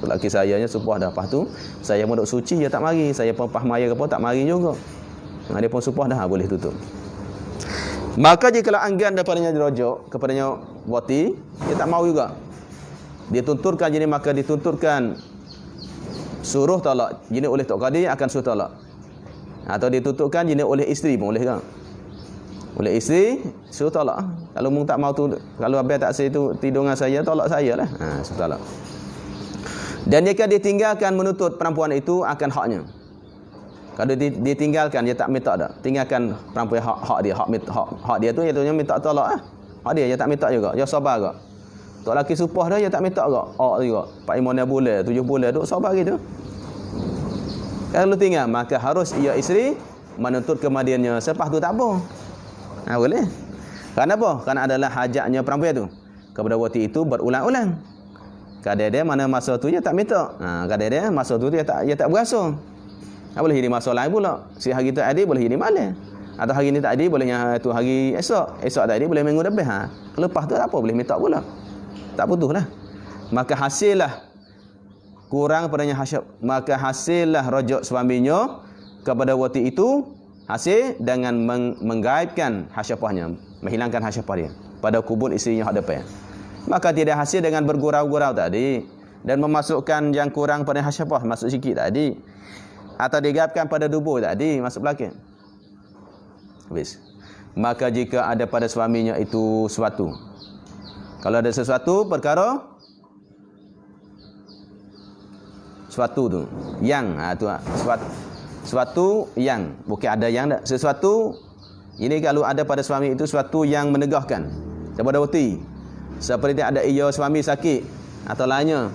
laki sayanya sumpah dah. Lepas tu saya pun duk suci dia tak mari. Saya pun pahmaya ke apa tak mari juga. Dia pun sumpah dah boleh tutup. Maka jika enggan daripadanya dirujuk kepadanya wati, dia tak mau juga. Dia tunturkan jenis, maka dituntutkan suruh talak. Jenis oleh tok qadi akan suruh talak. Atau dituntutkan jenis oleh isteri pun boleh kan? Oleh isteri suruh talak. Kalau mung tak mau tu, kalau abang tak say tu tidur dengan saya, tolak saya lah. Suruh talak. Dan jika ditinggalkan menuntut perempuan itu akan haknya. Kalau ditinggalkan, dia tak minta dah. Tinggalkan perempuan hak dia, hak dia tu iaitu minta tolak ah. Hak dia tak minta juga. Dia sabar juga. Tok laki supah dah dia tak minta juga. Juga 4 5 bulan, 7 bulan duk sabar gitu. Kalau tinggal, maka harus ia isteri menuntut kemadiannya. Selepas tu tak apa. Boleh. Kerana apa? Kerana adalah hajatnya perempuan tu kepada wati itu berulang-ulang. Kadang-kadang mana masa tu dia tak minta. Kadang-kadang masa tu dia tak berasa. Boleh jadi masa lain pula. Si hari tu ada boleh jadi malam. Atau hari ni tak ada bolehnya tu hari esok. Esok tak ada boleh minggu depan. Lepas tu tak apa boleh minta pula. Tak putuslah. Maka hasillah kurang padanya hasyap. Maka hasillah rujuk suaminya kepada wati itu hasil dengan menggaibkan hasyapahnya, menghilangkan hasyapah dia pada kubur isterinya hak depan. Maka tidak hasil dengan bergurau-gurau tadi dan memasukkan yang kurang pada hasyapah masuk sikit tadi, atau digaibkan pada tubuh tadi masuk belakang. Habis. Maka jika ada pada suaminya itu sesuatu, kalau ada sesuatu perkara sesuatu tu yang sesuatu yang bukan ada yang tak, sesuatu ini kalau ada pada suami itu sesuatu yang menegahkan kepada wati, seperti ada ia suami sakit atau lainnya,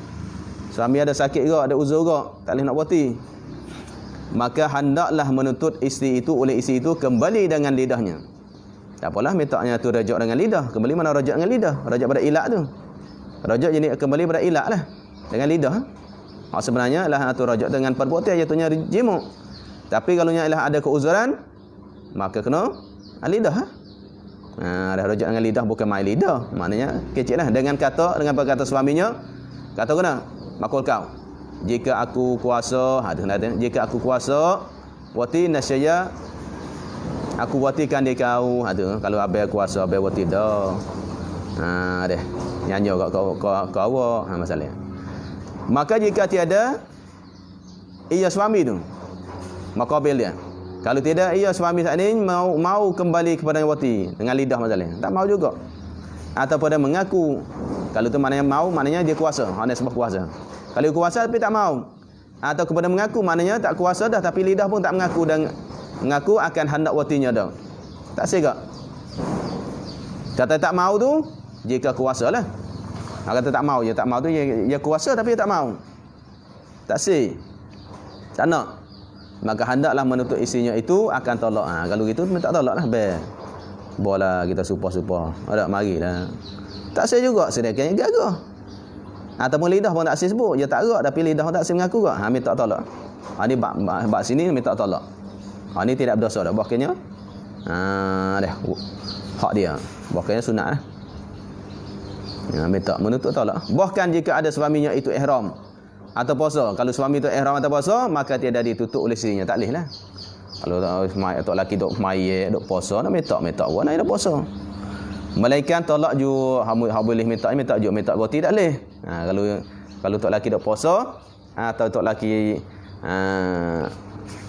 suami ada sakit juga, ada uzur juga, tak boleh nak wati, maka hendaklah menuntut isteri itu oleh isteri itu kembali dengan lidahnya. Tak apalah mintaknya tu rajuk dengan lidah. Kembali mana rajuk dengan lidah? Rajuk pada ilat tu. Rajuk jadi kembali pada ilat lah. Dengan lidah. Sebenarnya lah tu rajuk dengan perbuatan iaitu jimuk. Tapi kalau ialah ada keuzuran, maka kena lidah. Dah rajuk dengan lidah bukan main lidah. Maknanya kecil lah. Dengan perkata suaminya, kata kena makul kau. Jika aku kuasa, jika aku kuasa, wati nasyaya, aku watikan dia kau. Kalau abang kuasa, abang wati dah. Deh. Nyanyi kau awak. Masalahnya. Maka jika tiada ia suami tu, makabil dia. Kalau tidak ia suami saat ini mau kembali kepada wati dengan lidah masalahnya. Tak mau juga. Atau pada mengaku. Kalau tu maknanya mau, maknanya dia kuasa. Hanya sebab kuasa. Kalau kuasa tapi tak mau. Atau kepada mengaku, maknanya tak kuasa dah tapi lidah pun tak mengaku dan mengaku akan hendak watinya dah. Tak segak. Kata tak mau tu jika kuasa lah. Kata tak mau, tak mau tu dia kuasa tapi dia tak mau. Tak sih. Tak nak. Maka hendaklah menuntut isinya itu akan tolak. Kalau gitu minta tolak lah. Bola kita supah-supah. Ada marilah. Tak sih juga sedekahnya gagah. Ataupun lidah pun tak sih sebut. Dia tak gerak tapi lidah pun tak sih mengaku juga. Minta tolak. Ni bab sini minta tolak. Ni tidak berdosa dah. Bahkannya dah hak dia. Bahkannya sunat lah. Minta menuntut tolak. Bahkan jika ada suaminya itu ihram atau puasa. Kalau suami itu ihram atau puasa, maka tiada ditutup oleh isterinya. Tak boleh lah. Kalau tok laki duk mayat, duk puasa, nak minta buat nak puasa. Melainkan tolak ju boleh minta goti tak boleh. Kalau tok laki duk puasa atau tok laki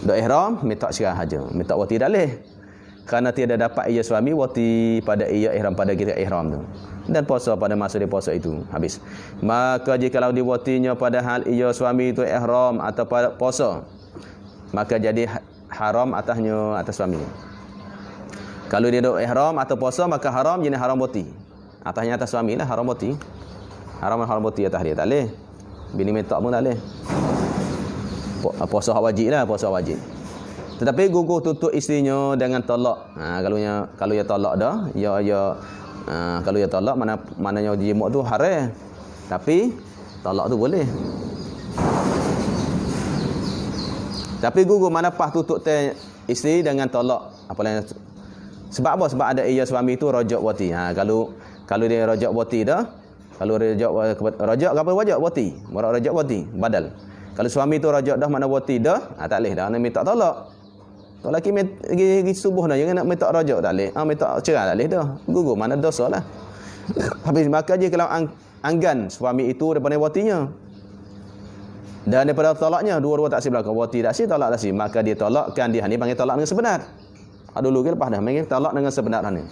duk ihram, minta serah saja. Minta goti tak boleh. Kerana tiada dapat ia suami wati pada ia ihram pada kita ihram tu. Dan puasa pada masa dia puasa itu habis. Maka jikalau diwatinya pada hal ia suami itu ihram atau pada puasa, maka jadi haram atas suami. Kalau dia duk ihram atau puasa, maka haram jenis haram wati. Atas suami lah haram wati. Haram wati atas dia tak boleh. Bini minta pun tak boleh. Puasa hak wajib lah, puasa wajib. Tetapi gugur tutup isterinya dengan tolak. Kalau dia tolak dah, kalau dia tolak maknanya jima tu haram. Tapi tolak tu boleh. Tapi gugur mana pas tutup teh isteri dengan tolak. Sebab apa? Sebab ada ia suami tu rajak wati. Kalau dia rajak wati dah, kalau rajak apa wajak wati? Morak rajak wati badal. Kalau suami tu rajak dah mana wati dah, tak leh dah nak minta tolak. Tok laki pergi subuh dah jangan nak minta rajak tak leh. Minta cerai tak leh dah. Gugur mana dosalah. Habis maka je kalau anggan suami itu daripada watinya. Dan daripada tolaknya dua-dua tak si belakang, wati tak si, tolak tak si, maka dia tolakkan dia. Ni panggil tolak dengan sebenar. Dulu ke lepas dah panggil tolak dengan sebenar ni.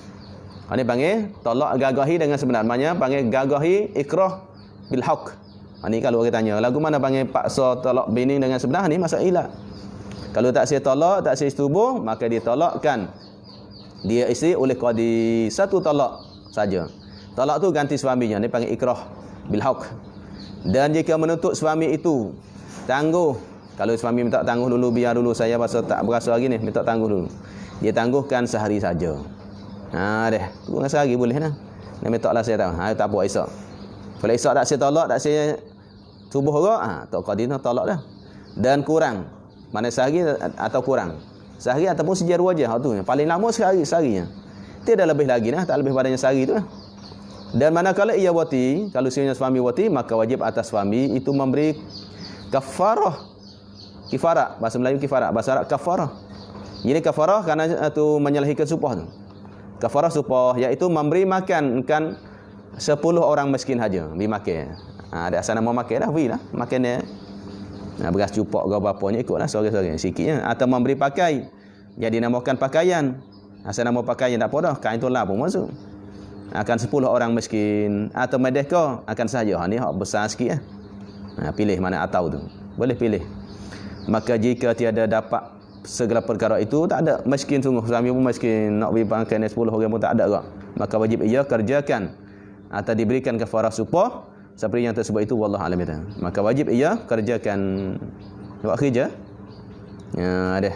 Ni panggil tolak gagahi dengan sebenar. Maknanya panggil gagahi ikrah bil haqq. Ni kalau orang tanya, lagu mana panggil paksa tolak bini dengan sebenar ni masalah ilat. Kalau tak saya tolak, tak saya setubuh, maka ditolakkan dia isteri oleh qadi satu tolak saja. Tolak tu ganti suaminya, ni panggil ikrah bil haqq. Dan jika menuntut suami itu tangguh, kalau suami minta tangguh dulu, biar dulu saya tak berasa lagi ni, minta tangguh dulu. Dia tangguhkan sehari saja. Tunggu sehari boleh dah. Dia minta lah saya tahu. Tak apa esok. Kalau esok tak saya tolak, tak saya subuh ke, tok qadi nak tolak dah. Dan kurang. Mana sehari atau kurang. Sehari ataupun sejar wajah tu. Paling lama seharinya. Tidak lebih lagi dah, tak lebih padanya sehari tu lah. Dan manakala ia wati, kalau suami wati, maka wajib atas suami itu memberi kafarah. Kifarah, bahasa Melayu kifarah, bahasa Arab kafarah. Jadi kafarah kerana itu menyalahikan sumpah tu. Kafarah sumpah iaitu memberi makan 10 orang miskin saja, beri makan. Ada asal nama makan dah, berilah makan dia. Beras cupak ke apa-apanya ikutlah sore-sore sikitnya, atau memberi pakai. Jadi namakan pakaian. Asal nama pakaian tak apa dah, kain tu lah pun masuk. Akan 10 orang miskin atau merdeka akan saja. Ni hak besar sikit pilih mana atau tu. Boleh pilih. Maka jika tiada dapat segala perkara itu, tak ada miskin sungguh, suami pun miskin, nak beri makan 10 orang pun tak ada kak. Maka wajib ia kerjakan atau diberikan kafarah supah seperti yang tersebut itu, wallahu alam. Maka wajib ia kerjakan buat kerja ada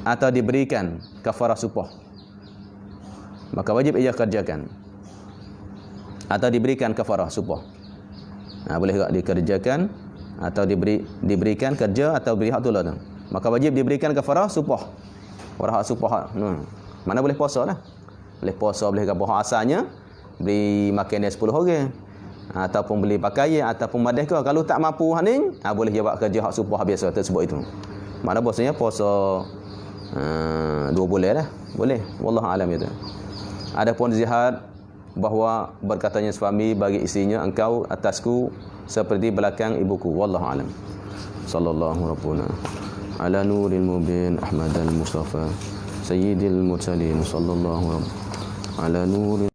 atau diberikan kafarah supah. Maka wajib ia kerjakan atau diberikan kafarah supah. Boleh tak dikerjakan atau diberikan kerja atau beri hak tu lah tu. Maka wajib diberikan kafarah supah. Orang hak supah. Mana boleh puasa lah. Boleh puasa, boleh apa hak asalnya beri makan dia 10 orang. Ataupun beli pakaian ataupun merdeka. Kalau tak mampu ni, boleh dia buat kerja hak supah biasa tersebut itu. Mana puasanya puasa 2 bulan dah. Boleh. Wallahu alam itu. Adapun zihar bahawa berkatanya suami bagi isterinya, engkau atasku seperti belakang ibuku. Wallahu alam. Sallallahu rabbuna ala nuril mubin Ahmad al-Mustafa sayyidil mursalin sallallahu ala nuril